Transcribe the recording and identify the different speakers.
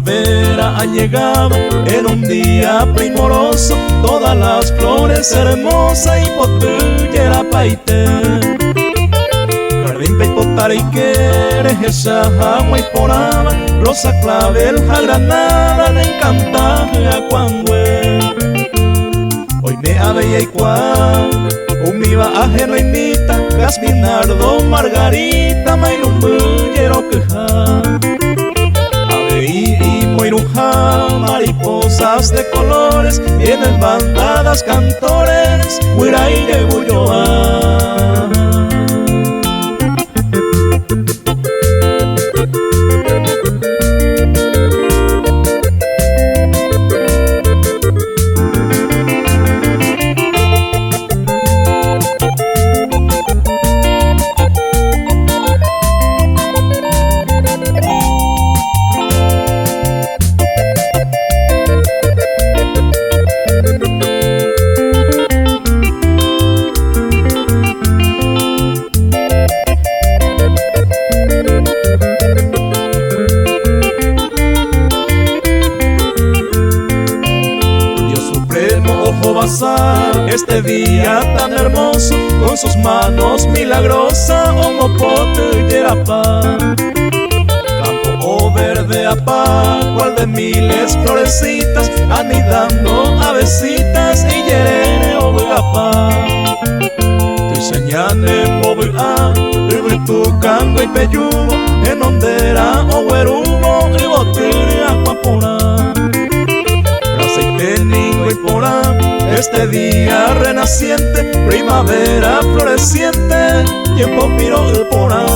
Speaker 1: primavera ha llegado en un día primoroso, todas las flores hermosas y potillera paite. Jardín peipotari quieres esa agua y poraba, rosa clavel, granada, le encanta a cuando hoy me aveía y cual, umiva ajeno imita, gasminardo, margarita, mainumbuyero queja. Y moiruja, mariposas de colores, vienen bandadas, cantores, huiray de Bulloa. Este día tan hermoso, con sus manos milagrosas, omopote yerapá. Campo o verde apá, cual de miles florecitas, anidando avecitas y yerene o gapá. Tuiseñane mobilá, ribitucango y peyubo, en ondera o huerubo, y botiri acuapona. Aceite ningo y porá, este día renaciente, primavera floreciente, tiempo miro el porá.